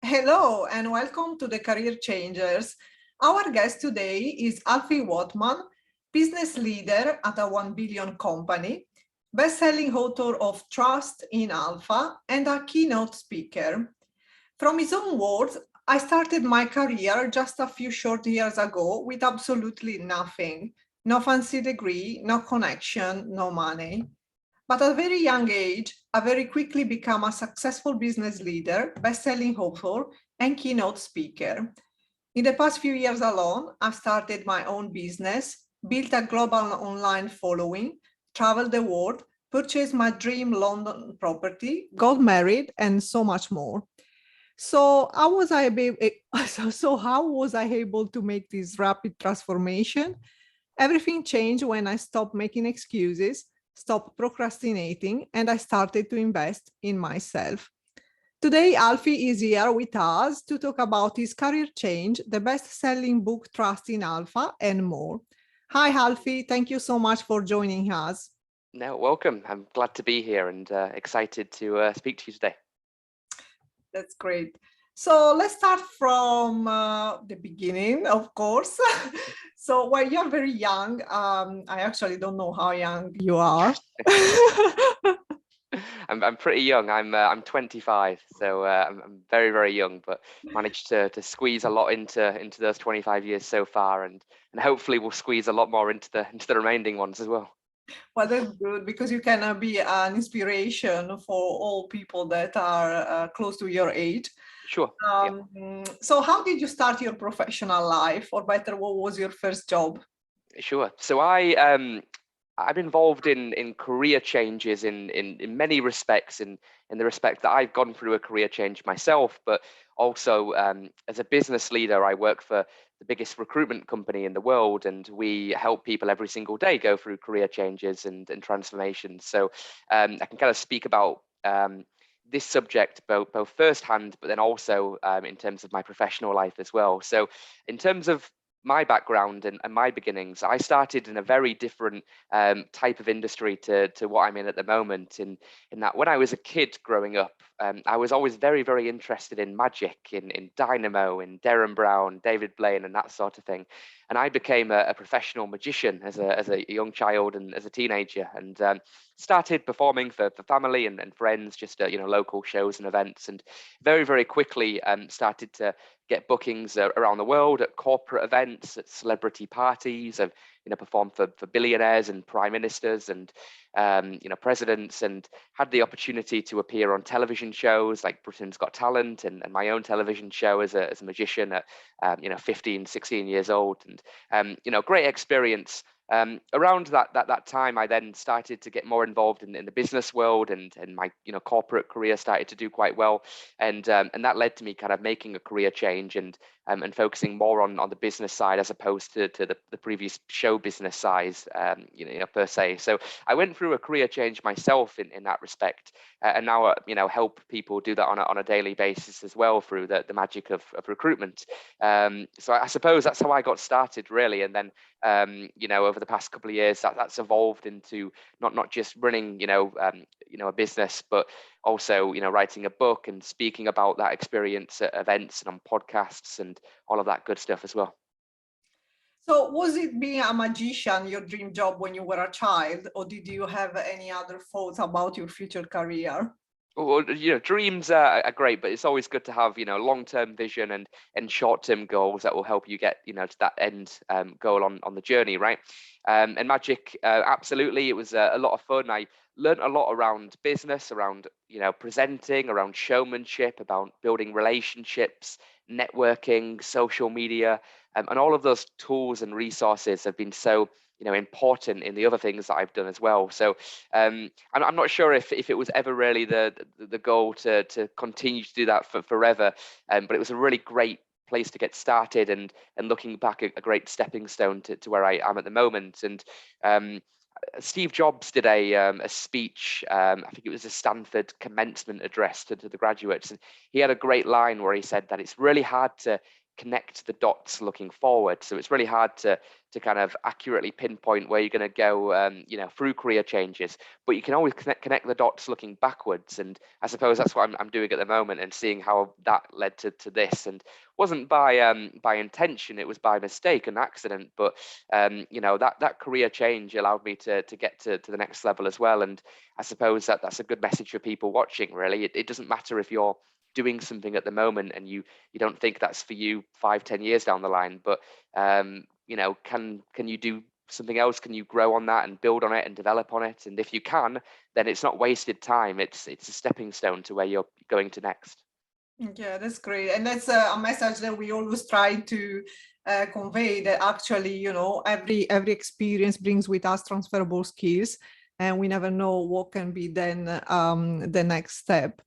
Hello and welcome to the Career Changers. Our guest today is Alfie Whattam, business leader at a 1 billion company, best-selling author of Trust in Alfa and a keynote speaker. From his own words, I started my career just a few short years ago with absolutely nothing. No fancy degree, no connection, no money. But at a very young age, I very quickly became a successful business leader, best-selling author, and keynote speaker. In the past few years alone, I've started my own business, built a global online following, traveled the world, purchased my dream London property, got married, and so much more. So how was I able, so how was I able to make this rapid transformation? Everything changed when I stopped making excuses, stopped procrastinating, and I started to invest in myself. Today, Alfie is here with us to talk about his career change, the best-selling book, Trust in Alfa, and more. Hi, Alfie. Thank you so much for joining us. No, welcome. I'm glad to be here and excited to speak to you today. That's great. So let's start from the beginning, of course. So when you're very young, I actually don't know how young you are. I'm pretty young. I'm 25, so I'm very, very young, but managed to squeeze a lot into those 25 years so far, and hopefully we'll squeeze a lot more into the remaining ones as well. Well, that's good because you can be an inspiration for all people that are close to your age. Sure. So how did you start your professional life, or better, what was your first job? Sure. So I'm involved in career changes in many respects, in the respect that I've gone through a career change myself, but also as a business leader, I work for the biggest recruitment company in the world, and we help people every single day go through career changes and transformations. So I can kind of speak about this subject both firsthand, but then also in terms of my professional life as well. So in terms of my background and my beginnings, I started in a very different type of industry to what I'm in at the moment. In that, when I was a kid growing up, I was always very, very interested in magic, in Dynamo, in Derren Brown, David Blaine, and that sort of thing. And I became a professional magician as a young child and as a teenager, and started performing for family and friends, just at local shows and events, and very, very quickly started to get bookings around the world at corporate events, at celebrity parties. I've performed for billionaires and prime ministers and presidents, and had the opportunity to appear on television shows like Britain's Got Talent and my own television show as a magician at 15, 16 years old, and great experience. Around that time, I then started to get more involved in the business world, and my corporate career started to do quite well, and that led to me kind of making a career change and focusing more on the business side as opposed to the previous show business size, per se. So I went through a career change myself in that respect, and now help people do that on a daily basis as well through the magic of recruitment. So I suppose that's how I got started, really, and then over the past couple of years, that's evolved into not just running a business, but also writing a book and speaking about that experience at events and on podcasts and all of that good stuff as well. So was it being a magician your dream job when you were a child, or did you have any other thoughts about your future career? Well, dreams are great, but it's always good to have long-term vision and short-term goals that will help you get to that end goal on the journey, right? And magic, absolutely, it was a lot of fun. I learned a lot around business, around presenting, around showmanship, about building relationships, networking, social media, and all of those tools and resources have been so important in the other things that I've done as well. So I'm not sure if it was ever really the goal to continue to do that for forever, but it was a really great place to get started, and looking back, a great stepping stone to where I am at the moment. And Steve Jobs did a speech, I think it was a Stanford commencement address to the graduates, and he had a great line where he said that it's really hard to connect the dots looking forward. So it's really hard to kind of accurately pinpoint where you're going to go, through career changes, but you can always connect the dots looking backwards. And I suppose that's what I'm doing at the moment, and seeing how that led to this. And wasn't by intention, it was by mistake and accident. But that career change allowed me to get to the next level as well. And I suppose that's a good message for people watching. Really, it doesn't matter if you're doing something at the moment and you don't think that's for you 5-10 years down the line, but can you do something else? Can you grow on that and build on it and develop on it? And if you can, then it's not wasted time. It's a stepping stone to where you're going to next. Yeah, that's great. And that's a message that we always try to convey, that actually, every experience brings with us transferable skills, and we never know what can be then the next step.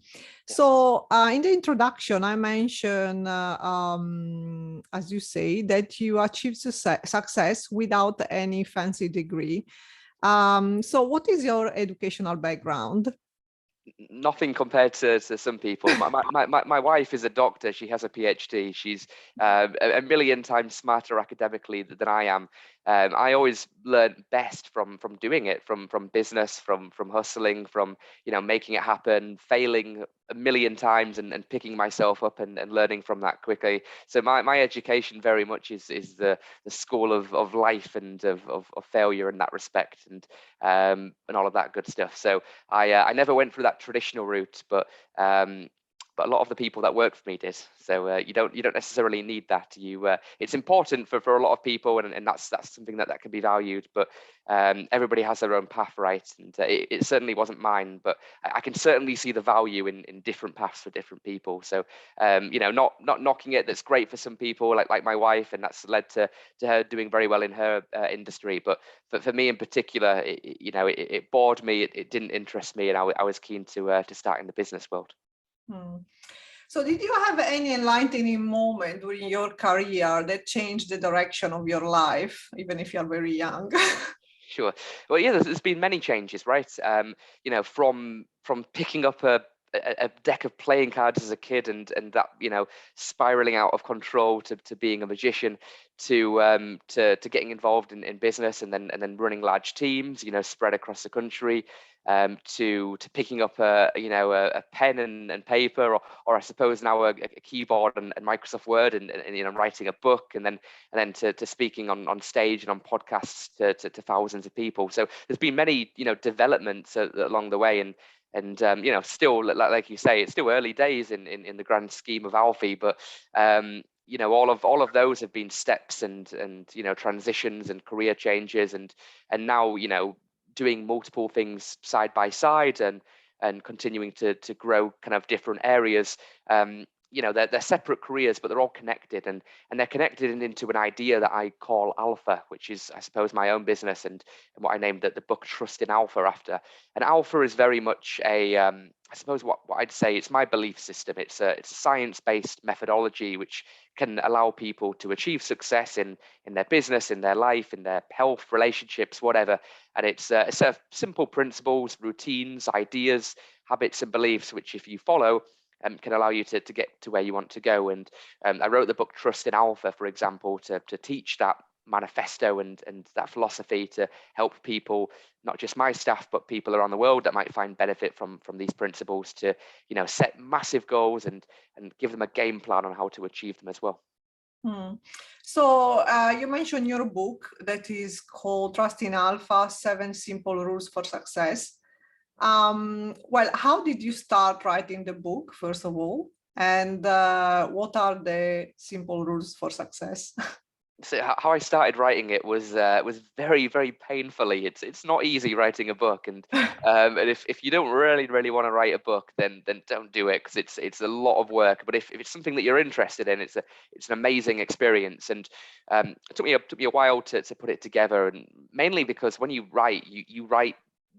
So in the introduction, I mentioned, as you say, that you achieved success without any fancy degree. So what is your educational background? Nothing compared to some people. My wife is a doctor. She has a PhD. She's a million times smarter academically than I am. I always learn best from doing it, from business, from hustling, from making it happen, failing a million times and picking myself up and learning from that quickly. So my education very much is the school of life and of failure in that respect, and all of that good stuff. So I never went through that traditional route, but a lot of the people that work for me did. So you don't necessarily need that. It's important for a lot of people, and that's something that can be valued. But everybody has their own path, right? And it certainly wasn't mine, but I can certainly see the value in different paths for different people. So not knocking it. That's great for some people, like my wife, and that's led to her doing very well in her industry. But for me in particular, it bored me. It didn't interest me, and I was keen to start in the business world. So did you have any enlightening moment during your career that changed the direction of your life, even if you're very young? Sure. Well, yeah, there's been many changes, right? From picking up a deck of playing cards as a kid and that spiraling out of control to being a magician, to getting involved in business and then running large teams spread across the country, to picking up a pen and paper, or I suppose now a keyboard and Microsoft Word and writing a book, and then to speaking on stage and on podcasts to thousands of people. So there's been many developments along the way, and still, like you say, it's still early days in the grand scheme of Alfie, but all of those have been steps and transitions and career changes, and now doing multiple things side by side and continuing to grow kind of different areas. They're separate careers, but they're all connected, and they're connected into an idea that I call Alfa, which is, I suppose, my own business and what I named the book Trust in Alfa after. And Alfa is very much I suppose what I'd say, it's my belief system. It's a science-based methodology which can allow people to achieve success in their business, in their life, in their health, relationships, whatever. And it's a set of simple principles, routines, ideas, habits, and beliefs which, if you follow, can allow you to get to where you want to go. And I wrote the book Trust in Alfa, for example, to teach that manifesto and that philosophy to help people, not just my staff, but people around the world that might find benefit from these principles, to set massive goals and give them a game plan on how to achieve them as well. So you mentioned your book that is called Trust in Alfa: 7 Simple Rules for Success. Well, how did you start writing the book, first of all? And what are the simple rules for success? So how I started writing it was very, very painfully. It's not easy writing a book, and if you don't really want to write a book, then don't do it, because it's a lot of work. But if it's something that you're interested in, it's an amazing experience. And it took me a while to put it together, and mainly because when you write, you write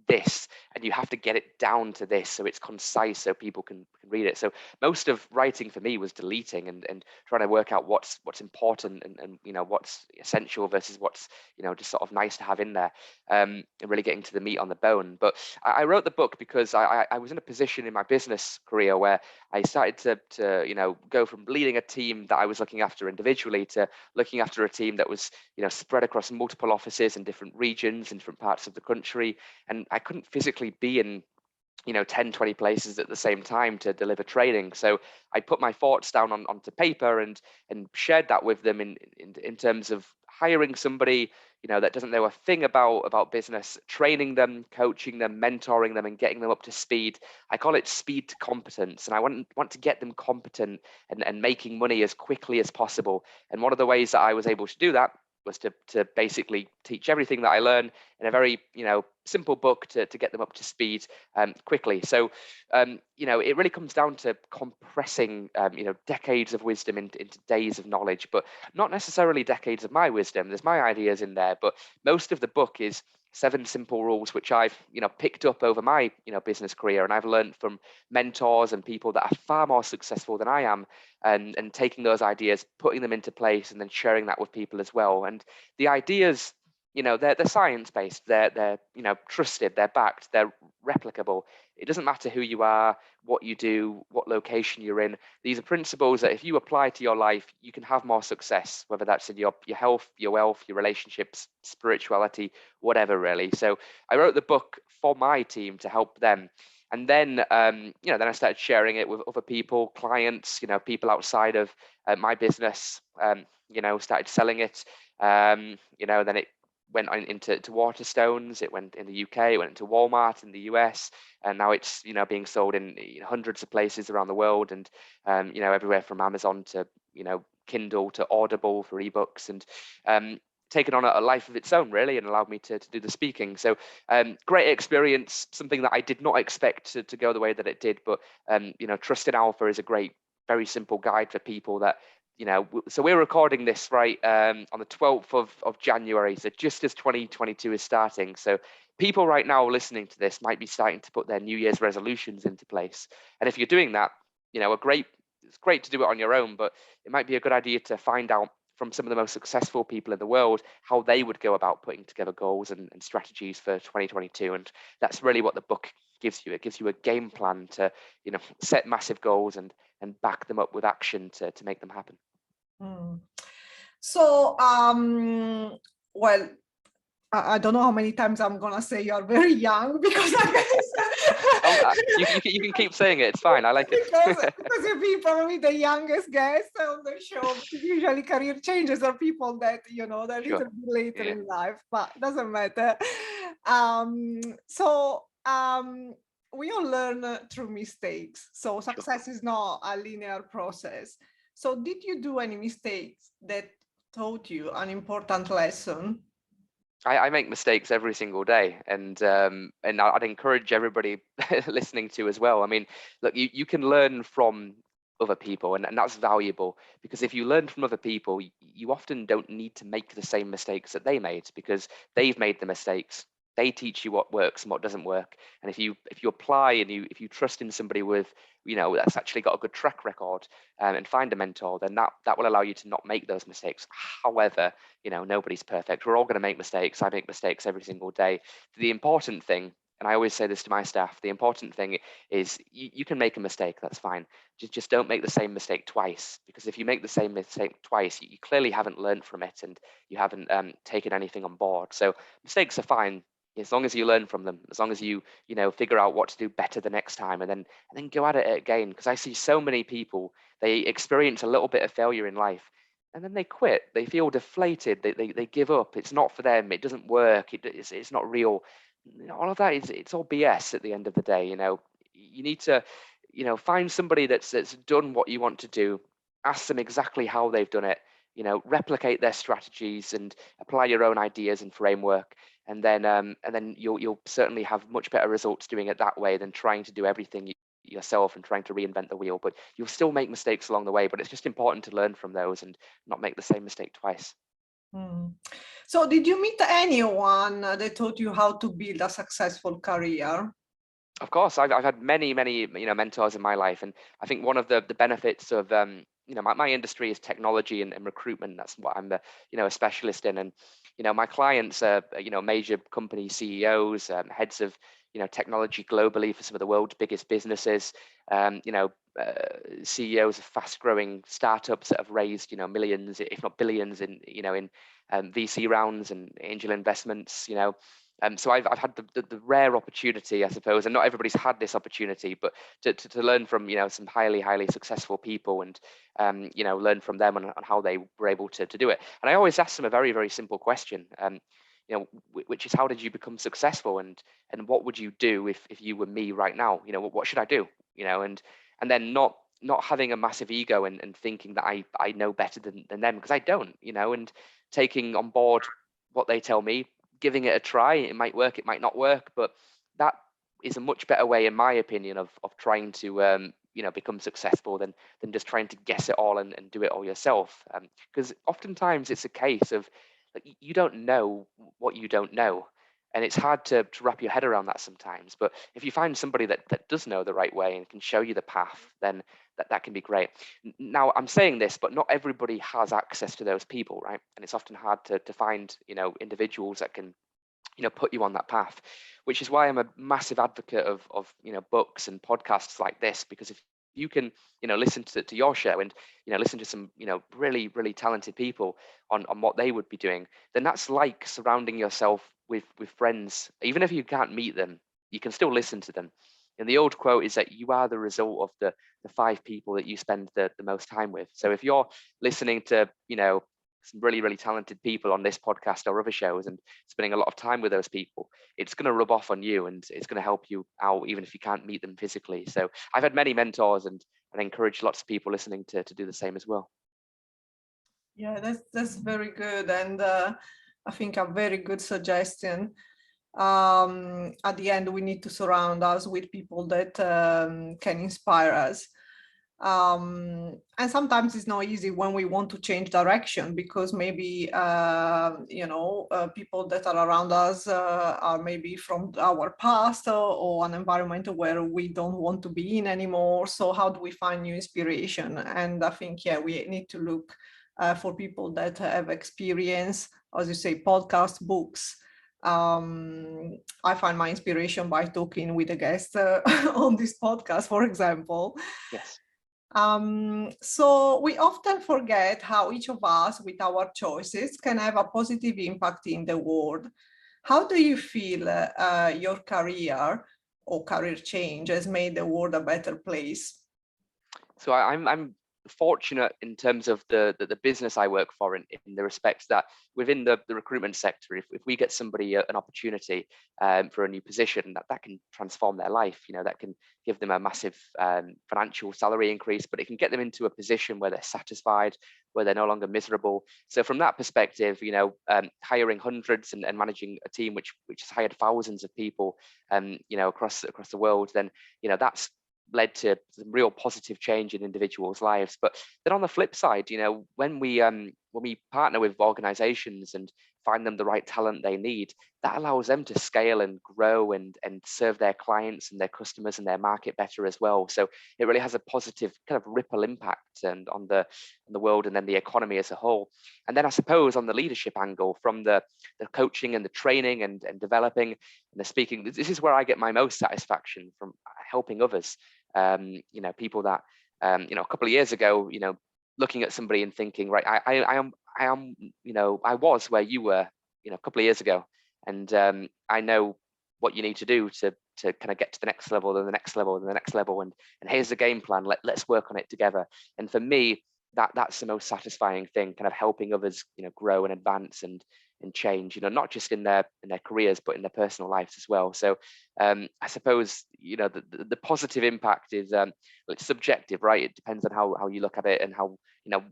this, and you have to get it down to this so it's concise so people can read it. So most of writing for me was deleting and trying to work out what's important and what's essential versus what's just sort of nice to have in there, and really getting to the meat on the bone. But I wrote the book because I was in a position in my business career where I started to go from leading a team that I was looking after individually to looking after a team that was spread across multiple offices in different regions in different parts of the country, and I couldn't physically be in 10, 20 places at the same time to deliver training. So I put my thoughts down onto paper and shared that with them in terms of hiring somebody that doesn't know a thing about business, training them, coaching them, mentoring them, and getting them up to speed. I call it speed to competence, and I want to get them competent and making money as quickly as possible. And one of the ways that I was able to do that was to basically teach everything that I learned in a very simple book to get them up to speed quickly. So it really comes down to compressing decades of wisdom into days of knowledge, but not necessarily decades of my wisdom. There's my ideas in there, but most of the book is 7 simple rules which I've picked up over my business career, and I've learned from mentors and people that are far more successful than I am, and taking those ideas, putting them into place, and then sharing that with people as well. And the ideas, they're science-based, they're trusted, they're backed, they're replicable. It doesn't matter who you are, what you do, what location you're in. These are principles that if you apply to your life, you can have more success, whether that's in your health, your wealth, your relationships, spirituality, whatever really. So I wrote the book for my team to help them. And then, then I started sharing it with other people, clients, people outside of my business, started selling it. Then it went on into Waterstones, it went in the UK, it went into Walmart in the US, and now it's being sold in hundreds of places around the world, and everywhere from Amazon to Kindle to Audible for ebooks, and taken on a life of its own really, and allowed me to do the speaking. So great experience, something that I did not expect to go the way that it did, but Trust in Alpha is a great, very simple guide for people that so we're recording this right on the 12th of January, so just as 2022 is starting. So people right now listening to this might be starting to put their New Year's resolutions into place. And if you're doing that, it's great to do it on your own, but it might be a good idea to find out from some of the most successful people in the world how they would go about putting together goals and strategies for 2022. And that's really what the book gives you. It gives you a game plan to set massive goals and back them up with action to make them happen. So, well, I don't know how many times I'm gonna say you're very young, because you can keep saying it. It's fine. I like it. because you'll be probably the youngest guest on the show. Usually, career changes are people that they're a little bit later in life, but it doesn't matter. We all learn through mistakes. So success is not a linear process. So did you do any mistakes that taught you an important lesson? I make mistakes every single day, and I'd encourage everybody listening to as well. I mean, look, you can learn from other people, and that's valuable, because if you learn from other people, you often don't need to make the same mistakes that they made, because they've made the mistakes. They teach you what works and what doesn't work. And if you apply and if you trust in somebody with that's actually got a good track record, and find a mentor, then that will allow you to not make those mistakes. However, nobody's perfect. We're all going to make mistakes. I make mistakes every single day. The important thing, and I always say this to my staff, the important thing is you can make a mistake, that's fine. Just don't make the same mistake twice, because if you make the same mistake twice, you clearly haven't learned from it, and you haven't taken anything on board. So mistakes are fine, as long as you learn from them, as long as you figure out what to do better the next time, and then go at it again. Because I see so many people, they experience a little bit of failure in life, and then they quit. They feel deflated. They give up. It's not for them. It doesn't work. It's not real. All of that it's all BS at the end of the day. You need to find somebody that's done what you want to do. Ask them exactly how they've done it. Replicate their strategies and apply your own ideas and framework, and then you'll certainly have much better results doing it that way than trying to do everything yourself and trying to reinvent the wheel. But you'll still make mistakes along the way, but it's just important to learn from those and not make the same mistake twice. Mm. So did you meet anyone that taught you how to build a successful career? Of course, I've had many mentors in my life, and I think one of the benefits of my industry is technology and recruitment. That's what I'm a specialist in, and my clients are major company CEOs, heads of technology globally for some of the world's biggest businesses, um, you know uh, CEOs of fast-growing startups that have raised millions, if not billions, in VC rounds and angel investments. So I've had the rare opportunity, I suppose, and not everybody's had this opportunity, but to learn from some highly successful people, and learn from them on how they were able to do it. And I always ask them a very simple question, which is, how did you become successful, and what would you do if you were me right now? What should I do? And then not having a massive ego, and thinking that I know better than them, because I don't. And taking on board what they tell me, giving it a try. It might work, it might not work, but that is a much better way, in my opinion, of trying to become successful than just trying to guess it all and do it all yourself. Because oftentimes it's a case of, like, you don't know what you don't know, and it's hard to wrap your head around that sometimes. But if you find somebody that does know the right way and can show you the path, then that can be great. Now, I'm saying this, but not everybody has access to those people, right? And it's often hard to find individuals that can put you on that path, which is why I'm a massive advocate of books and podcasts like this. Because if you can listen to your show, and listen to some really talented people on what they would be doing, then that's like surrounding yourself with friends. Even if you can't meet them, you can still listen to them. And the old quote is that you are the result of the five people that you spend the most time with. So if you're listening to some really talented people on this podcast or other shows, and spending a lot of time with those people, it's going to rub off on you, and it's going to help you out even if you can't meet them physically. So I've had many mentors, and I encourage lots of people listening to do the same as well. Yeah, that's very good, and I think a very good suggestion. At the end, we need to surround us with people that can inspire us. And sometimes it's not easy when we want to change direction, because maybe people that are around us are maybe from our past, or an environment where we don't want to be in anymore. So how do we find new inspiration? And I think, yeah, we need to look for people that have experience, as you say, podcast, books. I find my inspiration by talking with a guest on this podcast, for example. Yes. So we often forget how each of us, with our choices, can have a positive impact in the world. How do you feel your career or career change has made the world a better place? So I'm fortunate in terms of the business I work for, in the respect that within the recruitment sector, if we get somebody an opportunity for a new position, that can transform their life. That can give them a massive financial salary increase, but it can get them into a position where they're satisfied, where they're no longer miserable. So from that perspective, hiring hundreds and managing a team which has hired thousands of people across the world, then that's led to some real positive change in individuals' lives. But then on the flip side, when we partner with organizations and find them the right talent they need, that allows them to scale and grow and serve their clients and their customers and their market better as well. So it really has a positive kind of ripple impact and on the world, and then the economy as a whole. And then I suppose on the leadership angle, from the coaching and the training and developing and the speaking, this is where I get my most satisfaction, from helping others. People that a couple of years ago, looking at somebody and thinking, right, I was where you were, a couple of years ago, and I know what you need to do to kind of get to the next level, and the next level, and the next level, and here's the game plan. Let's work on it together. And for me, that's the most satisfying thing, kind of helping others, grow and advance and change, not just in their careers, but in their personal lives as well. So I suppose the positive impact is it's subjective, right? It depends on how you look at it, and how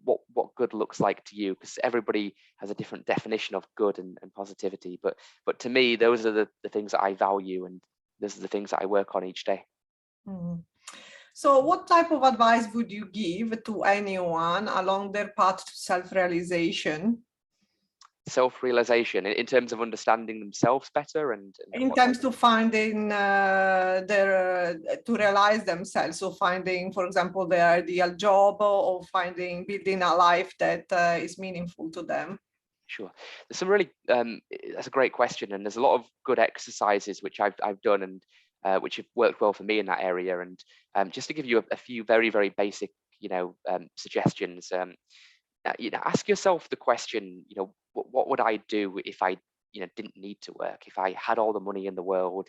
what good looks like to you, because everybody has a different definition of good and positivity. But to me, those are the things that I value, and those are the things that I work on each day. Mm. So what type of advice would you give to anyone along their path to self-realization? Self-realization in terms of understanding themselves better and in what terms to finding to realize themselves, so finding, for example, their ideal job, or building a life that is meaningful to them. Sure. There's some really that's a great question, and there's a lot of good exercises which I've done and which have worked well for me in that area. And just to give you a few very, very basic, suggestions. Ask yourself the question, what would I do if I, didn't need to work, if I had all the money in the world,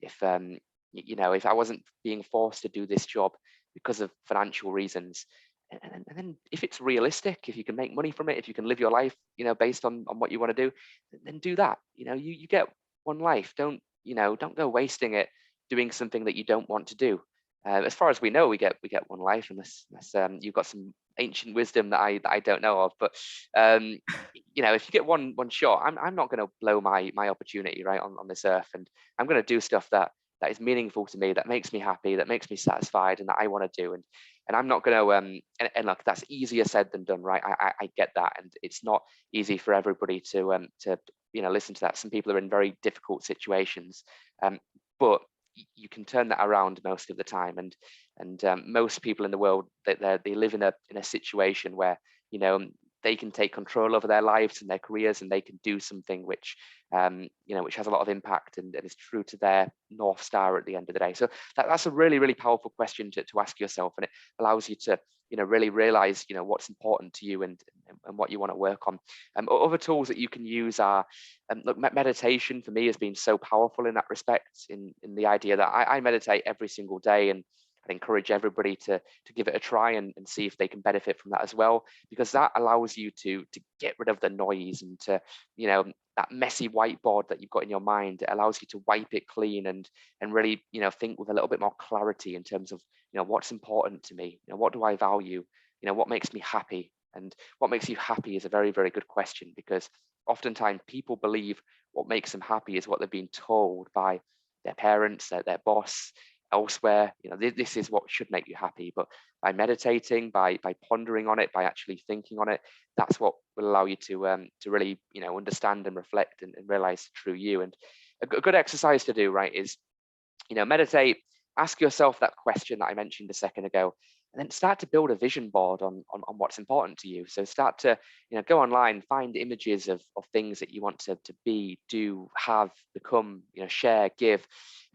if I wasn't being forced to do this job because of financial reasons. And then if it's realistic, if you can make money from it, if you can live your life, based on what you want to do, then do that. You get one life. Don't go wasting it doing something that you don't want to do. As far as we know, we get one life, unless you've got some ancient wisdom that I don't know of. But if you get one shot, I'm not going to blow my opportunity right on this earth, and I'm going to do stuff that is meaningful to me, that makes me happy, that makes me satisfied, and that I want to do. And I'm not going to and look, that's easier said than done, right? I get that, and it's not easy for everybody to listen to that. Some people are in very difficult situations, but you can turn that around most of the time. And most people in the world, they live in a situation where they can take control over their lives and their careers, and they can do something which which has a lot of impact and is true to their North Star at the end of the day. So that's a really, really powerful question to ask yourself, and it allows you to really realize what's important to you and what you want to work on. Other tools that you can use are look, meditation for me has been so powerful in that respect, in the idea that I meditate every single day, and I'd encourage everybody to give it a try and see if they can benefit from that as well, because that allows you to get rid of the noise and to that messy whiteboard that you've got in your mind. It allows you to wipe it clean and really think with a little bit more clarity in terms of what's important to me, what do I value, what makes me happy. And what makes you happy is a very, very good question, because oftentimes people believe what makes them happy is what they've been told by their parents, their boss, elsewhere. This is what should make you happy. But by meditating, by pondering on it, by actually thinking on it, that's what will allow you to really understand and reflect and realize the true you. And a good exercise to do, right, is meditate, ask yourself that question that I mentioned a second ago, and then start to build a vision board on what's important to you. So start to go online, find images of things that you want to be, do, have, become, share, give,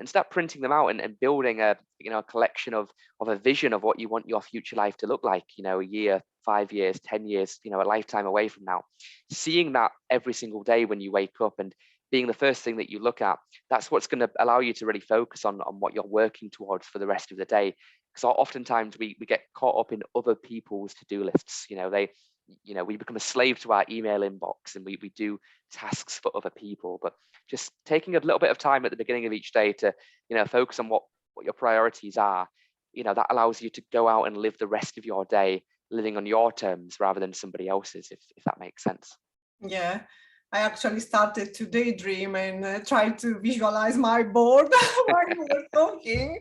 and start printing them out and building a collection of a vision of what you want your future life to look like, a year, 5 years, 10 years, a lifetime away from now. Seeing that every single day when you wake up and being the first thing that you look at, that's what's going to allow you to really focus on what you're working towards for the rest of the day. Because oftentimes we get caught up in other people's to-do lists. We become a slave to our email inbox, and we do tasks for other people. But just taking a little bit of time at the beginning of each day to focus on what your priorities are, that allows you to go out and live the rest of your day living on your terms rather than somebody else's, if that makes sense. Yeah, I actually started to daydream and try to visualize my board while you were talking.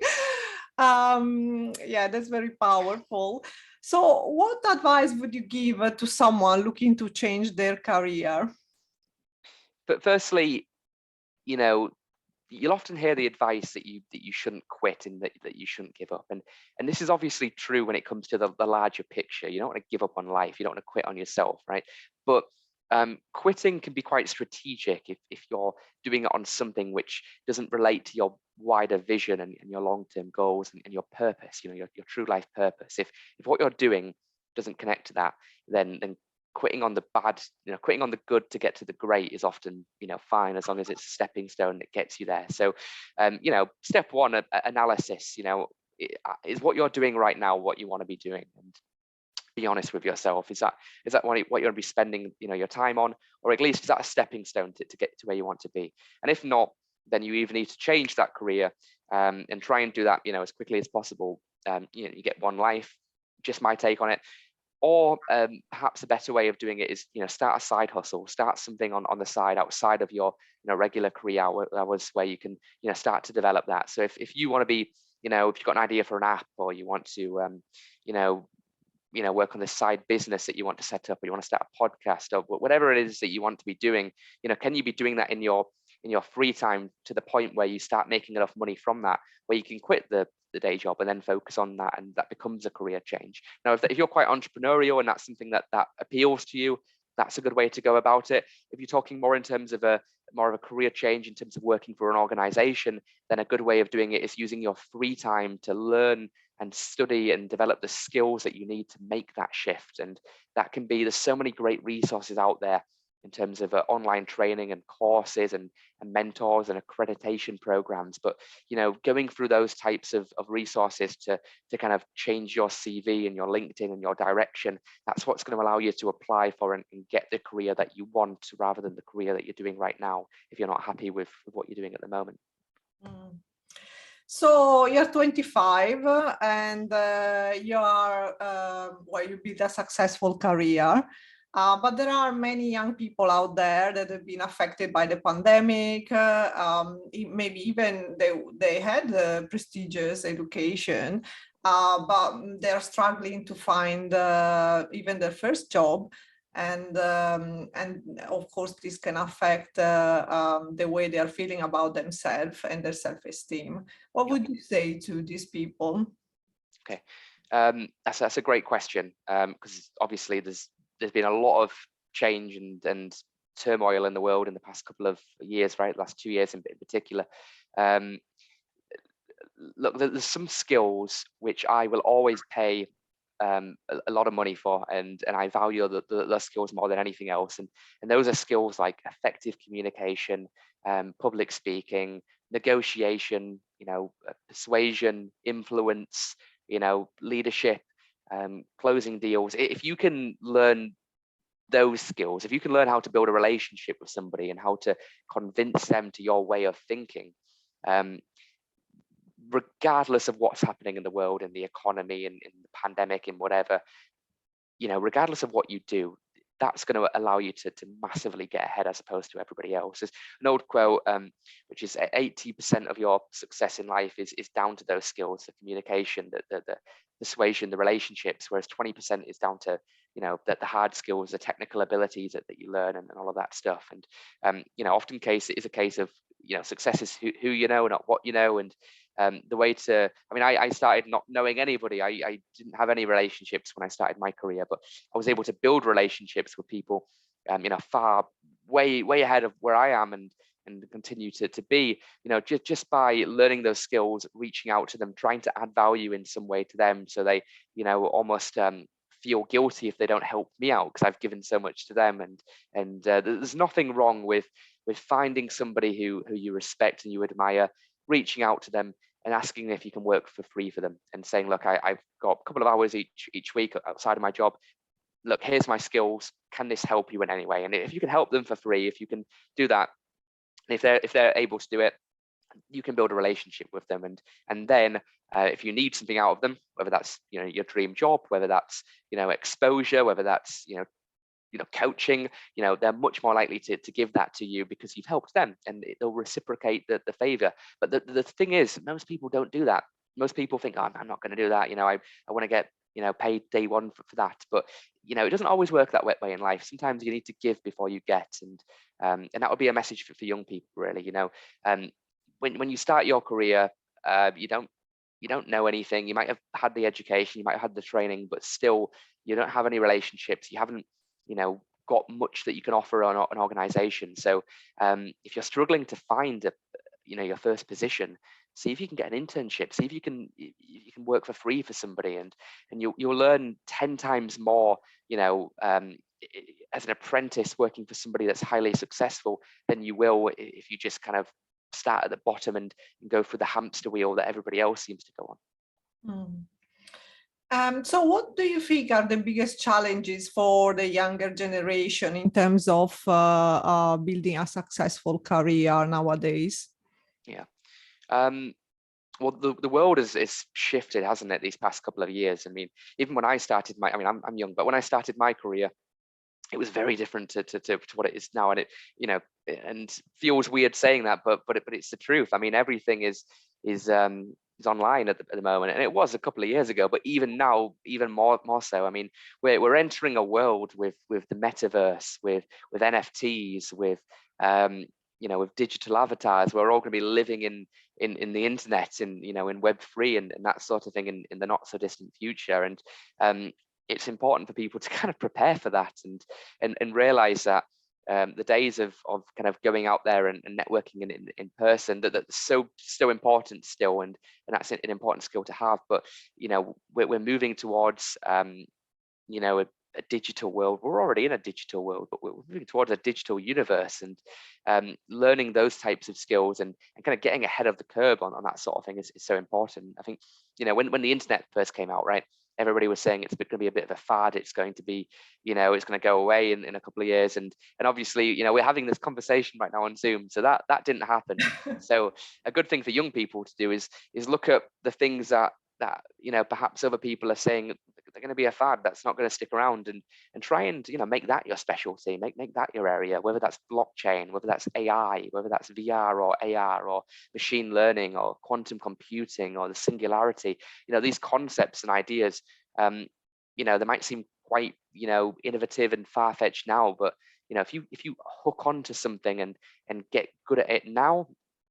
Yeah, that's very powerful. So what advice would you give to someone looking to change their career? But firstly, you'll often hear the advice that you shouldn't quit and that you shouldn't give up. And this is obviously true when it comes to the larger picture. You don't want to give up on life. You don't want to quit on yourself, right? But quitting can be quite strategic if you're doing it on something which doesn't relate to your wider vision and your long-term goals and your purpose, your true life purpose. If what you're doing doesn't connect to that, then quitting on the bad, quitting on the good to get to the great is often, fine, as long as it's a stepping stone that gets you there. So, step one, analysis, is what you're doing right now what you want to be doing? And be honest with yourself. Is that what you're going to be spending, your time on, or at least is that a stepping stone to get to where you want to be? And if not, then you either need to change that career and try and do that, as quickly as possible. You get one life, just my take on it. Or perhaps a better way of doing it is, start a side hustle, start something on the side outside of your, regular career hours where you can, start to develop that. So if you want to be, if you've got an idea for an app, or you want to, work on this side business that you want to set up, or you want to start a podcast, or whatever it is that you want to be doing, can you be doing that in your free time to the point where you start making enough money from that, where you can quit the day job and then focus on that, and that becomes a career change. Now, if you're quite entrepreneurial and that's something that appeals to you, that's a good way to go about it. If you're talking more in terms of more of a career change in terms of working for an organization, then a good way of doing it is using your free time to learn and study and develop the skills that you need to make that shift. And that can be, there's so many great resources out there in terms of online training and courses and mentors and accreditation programs. But going through those types of resources to kind of change your CV and your LinkedIn and your direction, that's what's going to allow you to apply for and get the career that you want, rather than the career that you're doing right now if you're not happy with what you're doing at the moment. So you're 25 and you are, you built a successful career. But there are many young people out there that have been affected by the pandemic. Maybe even they had prestigious education, but they're struggling to find even their first job. And of course, this can affect the way they are feeling about themselves and their self-esteem. What would you say to these people? Okay, that's a great question, because obviously there's been a lot of change and turmoil in the world in the past couple of years, right? Last 2 years in particular. Look, there's some skills which I will always pay a lot of money for, and I value the skills more than anything else. And those are skills like effective communication, public speaking, negotiation, persuasion, influence, leadership, closing deals. If you can learn those skills, if you can learn how to build a relationship with somebody and how to convince them to your way of thinking, regardless of what's happening in the world, in the economy, in the pandemic, in whatever, regardless of what you do, that's going to allow you to massively get ahead as opposed to everybody else. There's an old quote, which is 80% of your success in life is down to those skills, the communication, the persuasion, the relationships, whereas 20% is down to, the hard skills, the technical abilities that you learn, and all of that stuff. And, often it is a case of, success is who you know, not what you know. And the way to, I started not knowing anybody. I didn't have any relationships when I started my career, but I was able to build relationships with people, far way ahead of where I am, and continue to be, just by learning those skills, reaching out to them, trying to add value in some way to them, so they, almost feel guilty if they don't help me out, because I've given so much to them. And there's nothing wrong with finding somebody who you respect and you admire, reaching out to them and asking if you can work for free for them, and saying, look, I've got a couple of hours each week outside of my job. Look, here's my skills. Can this help you in any way? And if you can help them for free, if you can do that, and if they're able to do it, you can build a relationship with them. And then if you need something out of them, whether that's your dream job, whether that's exposure, whether that's coaching, they're much more likely to give that to you because you've helped them, and they'll reciprocate the favor. But the thing is, most people don't do that. Most people think, oh, I'm not going to do that. I want to get paid day one for that. But it doesn't always work that way in life. Sometimes you need to give before you get. And that would be a message for young people, really. When you start your career, you don't know anything. You might have had the education, you might have had the training, but still you don't have any relationships. You haven't got much that you can offer on an organization. So if you're struggling to find your first position, see if you can get an internship, see if you can work for free for somebody, and you'll learn 10 times more as an apprentice working for somebody that's highly successful than you will if you just kind of start at the bottom and go through the hamster wheel that everybody else seems to go on. So what do you think are the biggest challenges for the younger generation in terms of building a successful career nowadays? Yeah. Well, the world is shifted, hasn't it, these past couple of years? Even when I started I'm young, but when I started my career, it was very different to what it is now. And and feels weird saying that, but it's the truth. Everything is online at the moment, and it was a couple of years ago, but even now, even more so. I mean, we're entering a world with the metaverse, with NFTs, with with digital avatars. We're all going to be living in the internet, in in Web3 and that sort of thing in the not so distant future. And it's important for people to kind of prepare for that and realize that the days of kind of going out there and networking in person, that's so important still, and that's an important skill to have. But we're moving towards a digital world. We're already in a digital world, but we're moving towards a digital universe, and learning those types of skills and kind of getting ahead of the curve on that sort of thing is so important. I think when the internet first came out, right, everybody was saying it's going to be a bit of a fad. It's going to be, it's going to go away in a couple of years. And obviously, we're having this conversation right now on Zoom. So that didn't happen. So a good thing for young people to do is look at the things that perhaps other people are saying they're going to be a fad, that's not going to stick around, and try and make that your specialty, make that your area, whether that's blockchain, whether that's AI, whether that's VR or AR or machine learning or quantum computing or the singularity. These concepts and ideas, they might seem quite innovative and far-fetched now, but if you hook onto something and get good at it now,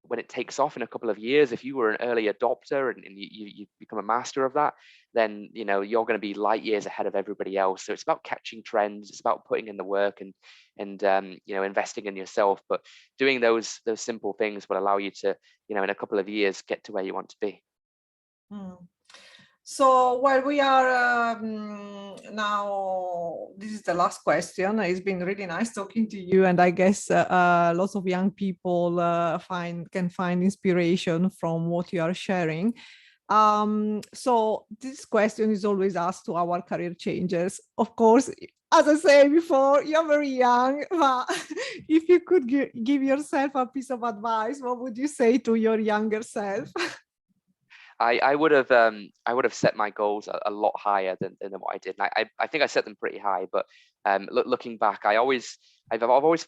when it takes off in a couple of years, if you were an early adopter and you become a master of that, then you're going to be light years ahead of everybody else. So it's about catching trends, it's about putting in the work and investing in yourself. But doing those simple things will allow you to in a couple of years get to where you want to be. So while we are now, this is the last question. It's been really nice talking to you, and I guess lots of young people can find inspiration from what you are sharing. So this question is always asked to our career changers. Of course, as I said before, you're very young, but if you could give yourself a piece of advice, what would you say to your younger self? I would have set my goals a lot higher than what I did. And I think I set them pretty high, but looking back, I've always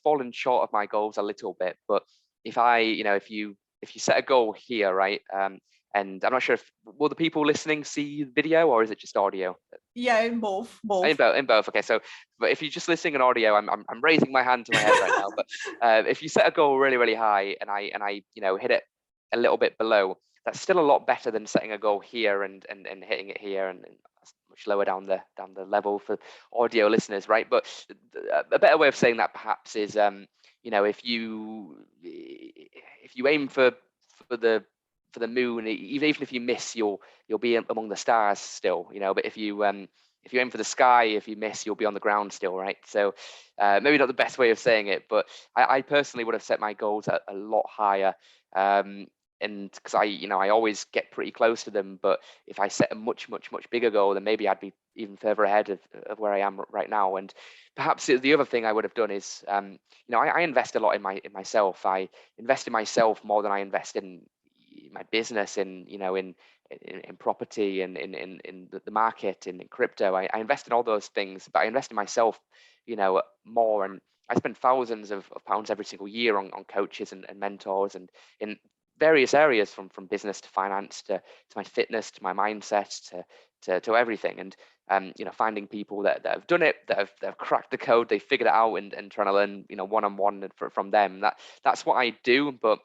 fallen short of my goals a little bit. But if you set a goal here, right, and I'm not sure will the people listening see video or is it just audio? Yeah, in both. In both. Okay, so but if you're just listening in audio, I'm raising my hand to my head right now. But if you set a goal really really high and I hit it a little bit below, that's still a lot better than setting a goal here and hitting it here and much lower down the level for audio listeners, right? But a better way of saying that perhaps is if you aim for the moon, even if you miss, you'll be among the stars still, but if you aim for the sky, if you miss, you'll be on the ground still, right? So maybe not the best way of saying it, but I personally would have set my goals a lot higher, and because I always get pretty close to them. But if I set a much bigger goal, then maybe I'd be even further ahead of where I am right now. And perhaps the other thing I would have done is I invest a lot in myself. I invest in myself more than I invest in my business, in property and in the market and in crypto. I invest in all those things, but I invest in myself more, and I spend thousands of pounds every single year on coaches and mentors and in various areas, from business to finance to my fitness to my mindset to everything. And finding people that have done it, that have cracked the code, they figured it out, and trying to learn one-on-one from them. That's what I do. But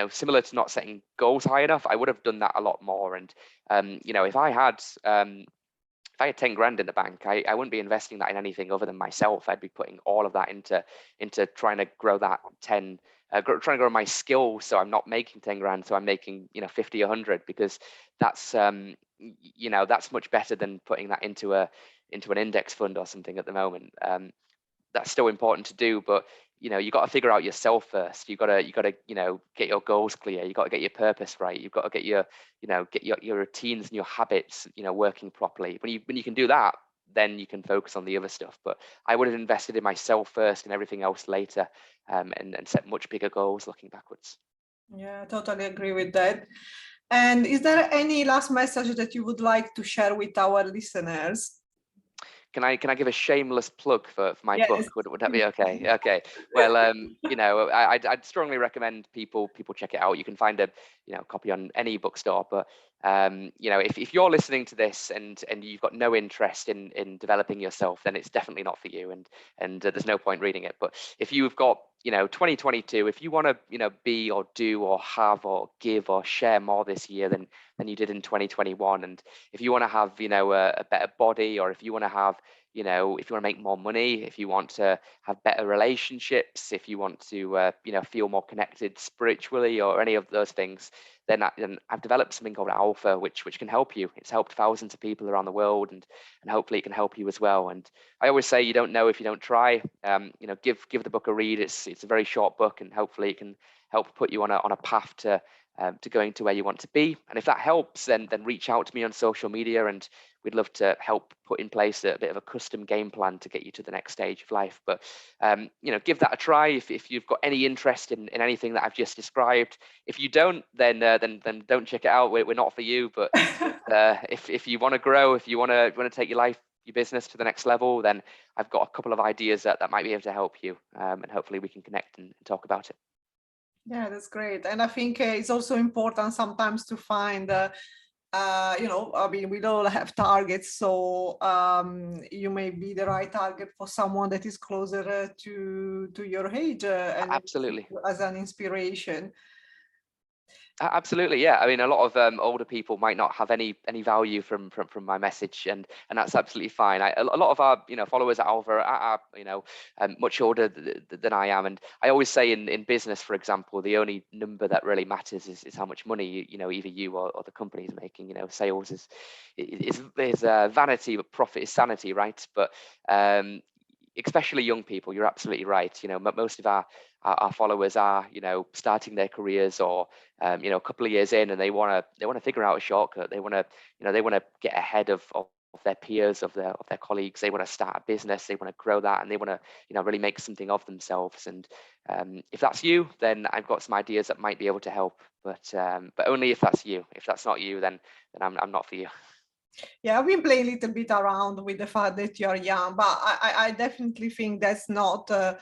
similar to not setting goals high enough, I would have done that a lot more. And if I had 10 grand in the bank, I wouldn't be investing that in anything other than myself. I'd be putting all of that into trying to grow that 10, trying to grow my skills. So I'm not making 10 grand, so I'm making 50, 100, because that's that's much better than putting that into an index fund or something at the moment. That's still important to do, but you got to figure out yourself first. You got to get your goals clear. You got to get your purpose right. You've got to get your routines and your habits working properly. When you can do that, then you can focus on the other stuff. But I would have invested in myself first and everything else later, and set much bigger goals looking backwards. Yeah, I totally agree with that. And is there any last message that you would like to share with our listeners? Can I give a shameless plug for my Yes. book? Would that be okay? Okay. Well, I'd strongly recommend people check it out. You can find a copy on any bookstore, but You know, if you're listening to this and you've got no interest in developing yourself, then it's definitely not for you, and there's no point reading it. But if you've got, you know, 2022, if you want to, you know, be or do or have or give or share more this year than you did in 2021, and if you want to have, you know, a better body, or if you want to have, you know, if you want to make more money, if you want to have better relationships, if you want to, you know, feel more connected spiritually or any of those things, then I've developed something called Alfa, which can help you. It's helped thousands of people around the world, and hopefully it can help you as well. And I always say, you don't know if you don't try. You know, give the book a read. It's a very short book, and hopefully it can help put you on a path to going to where you want to be. And if that helps, then reach out to me on social media, and we'd love to help put in place a bit of a custom game plan to get you to the next stage of life. But you know, give that a try if you've got any interest in anything that I've just described. If you don't, then don't check it out. We're not for you. But if you want to grow, if you want to take your business to the next level, then I've got a couple of ideas that might be able to help you, and hopefully we can connect and talk about it. Yeah, that's great. And I think it's also important sometimes to find, you know, I mean, we all have targets. So you may be the right target for someone that is closer to your age, and Absolutely. as an inspiration. Absolutely, yeah. I mean, a lot of older people might not have any value from my message, and that's absolutely fine. A lot of our, you know, followers at Alfa are you know, much older than I am, and I always say in business, for example, the only number that really matters is how much money you know, either you or the company is making. You know, sales is vanity, but profit is sanity, right? But especially young people, you're absolutely right. You know, most of our followers are, you know, starting their careers, or you know, a couple of years in, and they want to figure out a shortcut. They want to, you know, they want to get ahead of their peers, of their colleagues. They want to start a business. They want to grow that, and they want to, you know, really make something of themselves. And if that's you, then I've got some ideas that might be able to help. But only if that's you. If that's not you, then I'm not for you. Yeah, I've been playing a little bit around with the fact that you're young, but I definitely think that's not, you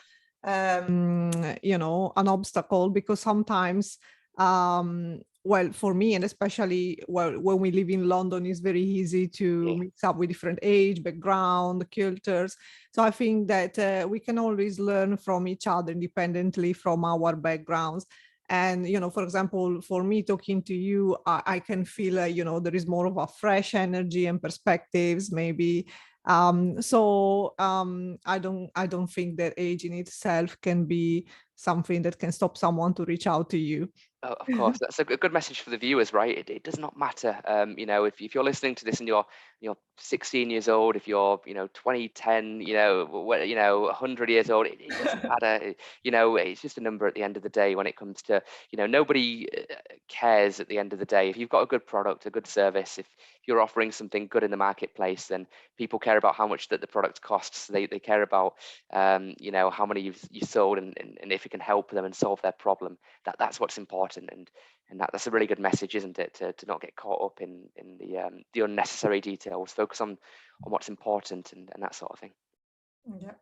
know, an obstacle, because sometimes, well, for me, and especially when we live in London, it's very easy to mix up with different age, background, cultures. So I think that we can always learn from each other independently from our backgrounds. And, you know, for example, for me talking to you, I can feel, you know, there is more of a fresh energy and perspectives, maybe. So I don't think that age in itself can be something that can stop someone to reach out to you. Oh, of course, that's a good message for the viewers, right? It does not matter. You know, if you're listening to this and you're 16 years old, if you're, you know, 20, 10, you know, 100 years old, it doesn't matter. You know, it's just a number at the end of the day when it comes to, you know, nobody cares at the end of the day. If you've got a good product, a good service, if you're offering something good in the marketplace, then people care about how much that the product costs. They care about, you know, how many you sold, and if it can help them and solve their problem. That's what's important. And that's a really good message, isn't it? To not get caught up in the unnecessary details. Focus on what's important and that sort of thing. Yeah.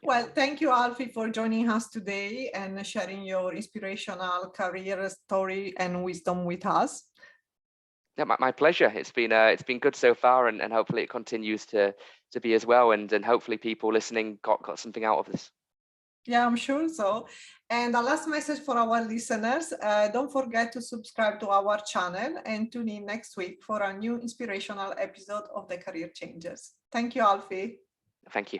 Well, thank you, Alfie, for joining us today and sharing your inspirational career story and wisdom with us. Yeah, my pleasure. It's been good so far, and hopefully it continues to be as well. And hopefully people listening got something out of this. Yeah, I'm sure so. And the last message for our listeners, don't forget to subscribe to our channel and tune in next week for a new inspirational episode of the Career Changers. Thank you, Alfie. Thank you.